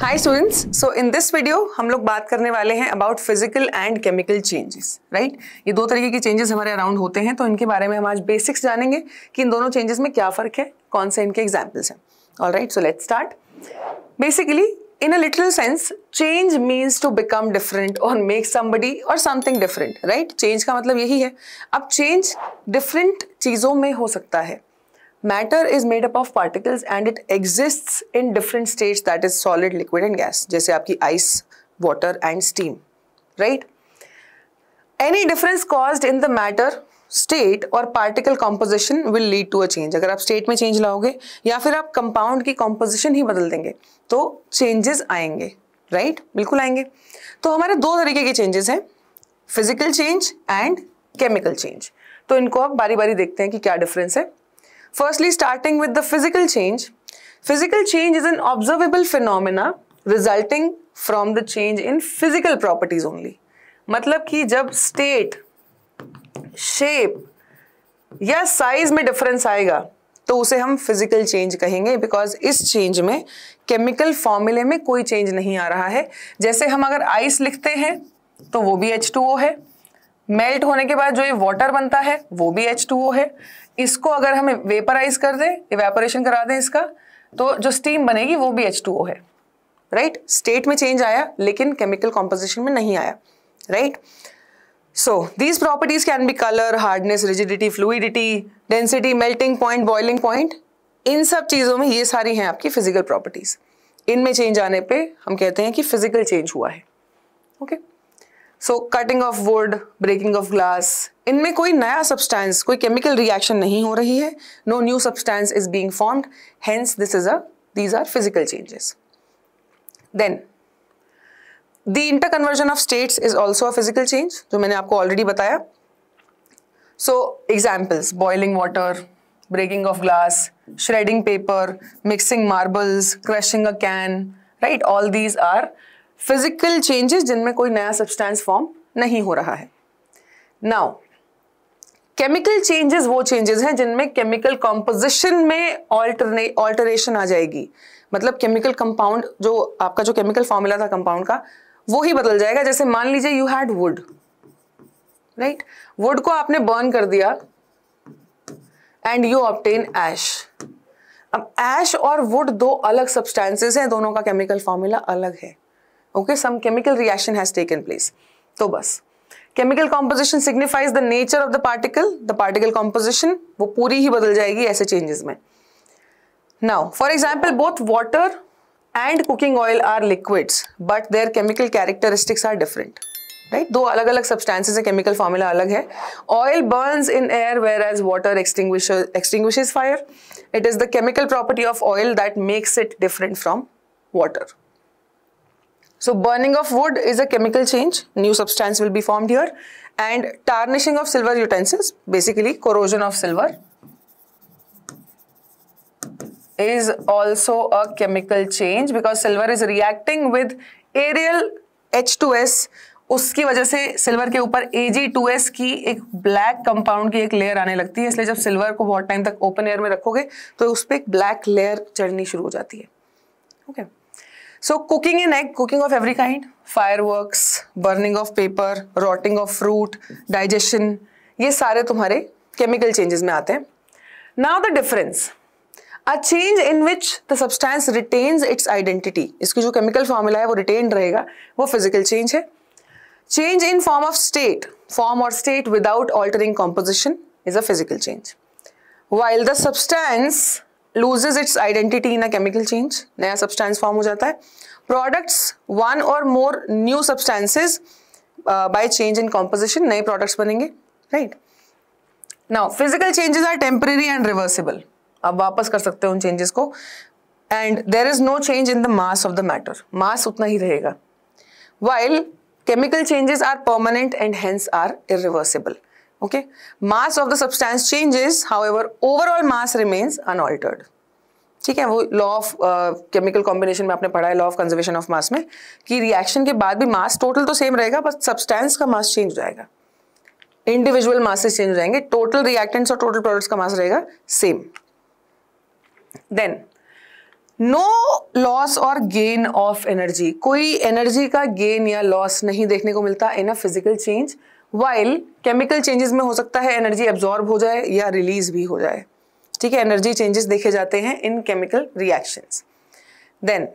Hi students, so in this video हम लोग बात करने वाले हैं about physical and chemical changes, right. ये दो तरीके के चेंजेस हमारे अराउंड होते हैं, तो इनके बारे में हम आज बेसिक्स जानेंगे कि इन दोनों चेंजेस में क्या फर्क है, कौन से इनके एग्जाम्पल्स हैं। Alright, so let's start. Basically in a literal sense, change means to become different or make somebody or something different, right? Change का मतलब यही है। अब change different चीजों में हो सकता है। Matter is made up of particles and it exists in different states, that is solid, liquid and gas. जैसे आपकी ice, water and steam, right? Any difference caused in the matter state और particle composition will lead to a change. अगर आप state में change लाओगे या फिर आप कंपाउंड की कॉम्पोजिशन ही बदल देंगे तो चेंजेस आएंगे, राइट? बिल्कुल आएंगे। तो हमारे दो तरीके के चेंजेस हैं, physical change and chemical change. तो इनको अब बारी बारी देखते हैं कि क्या डिफरेंस है। Firstly starting with the physical change. Physical change is an observable phenomena resulting from the change in physical properties only. मतलब कि जब स्टेट, शेप या साइज में डिफरेंस आएगा तो उसे हम फिजिकल चेंज कहेंगे, बिकॉज इस चेंज में केमिकल फॉर्मूले में कोई चेंज नहीं आ रहा है। जैसे हम अगर आइस लिखते हैं तो वो भी H2O है, मेल्ट होने के बाद जो ये वाटर बनता है वो भी H2O है। इसको अगर हम वेपराइज कर दें, इवेपोरेशन करा दें इसका, तो जो स्टीम बनेगी वो भी H2O है, राइट? स्टेट में चेंज आया लेकिन केमिकल कॉम्पोजिशन में नहीं आया, right? So these properties can be color, hardness, rigidity, fluidity, density, melting point, boiling point. इन सब चीजों में ये सारी हैं आपकी फिजिकल प्रॉपर्टीज। इनमें चेंज आने पे हम कहते हैं कि फिजिकल चेंज हुआ है। Okay, so cutting of wood, breaking of glass, इनमें कोई नया सब्सटेंस, कोई केमिकल रिएक्शन नहीं हो रही है। No new substance is being formed, hence these are physical changes. Then The interconversion of states is also a physical change, जो मैंने आपको already बताया। So examples: boiling water, breaking of glass, shredding paper, mixing marbles, crushing a can, right? All these are physical changes जिनमें कोई नया substance form नहीं हो रहा है। Now chemical changes वो changes हैं जिनमें chemical composition में alteration आ जाएगी। मतलब chemical compound, जो आपका जो chemical formula था compound का, वो ही बदल जाएगा। जैसे मान लीजिए you had would, right? Would को आपने बर्न कर दिया एंड यू ऑब्टेन ऐश। अब ऐश और वुड दो अलग सब्सटेंसेस हैं, दोनों का केमिकल फॉर्मूला अलग है। Okay, some chemical reaction has taken place. तो बस chemical composition signifies the nature of the particle composition वो पूरी ही बदल जाएगी ऐसे चेंजेस में। Now for example, both water and cooking oil are liquids but their chemical characteristics are different, right? दो अलग अलग substances है, chemical formula अलग है। Oil burns in air whereas water extinguishes fire. It is the chemical property of oil that makes it different from water. So burning of wood is a chemical change, new substance will be formed here. And tarnishing of silver utensils, basically corrosion of silver, is also a chemical change because silver is reacting with aerial H2S. उसकी वजह से silver के ऊपर Ag2S की एक black compound की एक layer आने लगती है, इसलिए जब सिल्वर को बहुत टाइम तक ओपन एयर में रखोगे तो उस पर एक ब्लैक लेयर चढ़नी शुरू हो जाती है। Okay, so cooking in egg, cooking of every kind, fireworks, burning of paper, rotting of fruit, digestion, ये सारे तुम्हारे केमिकल चेंजेस में आते हैं। Now the difference, A change in which the substance retains its identity, इसकी जो chemical formula है वो रिटेन रहेगा, वो फिजिकल चेंज है। Change in form of state, form or state without altering composition is a physical change. While the substance loses its identity in a chemical change, नया substance form हो जाता है। Products one or more new substances by change in composition, नए products बनेंगे, right? Now physical changes are temporary and reversible. आप वापस कर सकते हो उन चेंजेस को। And there is no change in the mass of the matter, mass उतना ही रहेगा। While chemical changes are permanent and hence are irreversible. Okay, mass of the substance changes, however overall mass remains unaltered. ठीक है, वो law of chemical combination में आपने पढ़ा है, law of conservation of mass में, कि रिएक्शन के बाद भी मास टोटल तो सेम रहेगा, बस सब्सटेंस का मास चेंज हो जाएगा, इंडिविजुअल मासेस चेंज हो जाएंगे, टोटल रिएक्टेंट्स और टोटल प्रोडक्ट्स का मास रहेगा same. Then no loss or gain of energy, कोई एनर्जी का गेन या लॉस नहीं देखने को मिलता in a physical change, while chemical changes में हो सकता है एनर्जी एब्जॉर्ब हो जाए या रिलीज भी हो जाए। ठीक है, एनर्जी चेंजेस देखे जाते हैं in chemical reactions. Then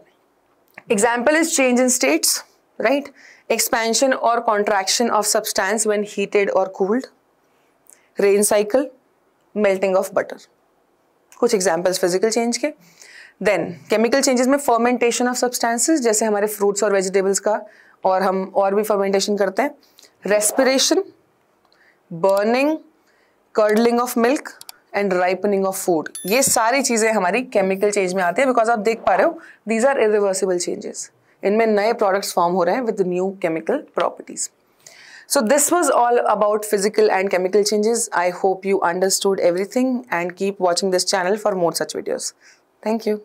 example is change in states, right, expansion और contraction of substance when heated और cooled, rain cycle, melting of butter, कुछ एग्जाम्पल्स फिजिकल चेंज के। देन केमिकल चेंजेस में फर्मेंटेशन ऑफ सब्सटेंसेस, जैसे हमारे fruits और vegetables का, और हम और भी फर्मेंटेशन करते हैं, respiration, burning, curdling of milk and ripening of food, ये सारी चीजें हमारी केमिकल चेंज में आती है। बिकॉज आप देख पा रहे हो दीज आर इरिवर्सिबल चेंजेस, इनमें नए प्रोडक्ट्स फॉर्म हो रहे हैं with new chemical properties. So this was all about physical and chemical changes. I hope you understood everything and keep watching this channel for more such videos. Thank you.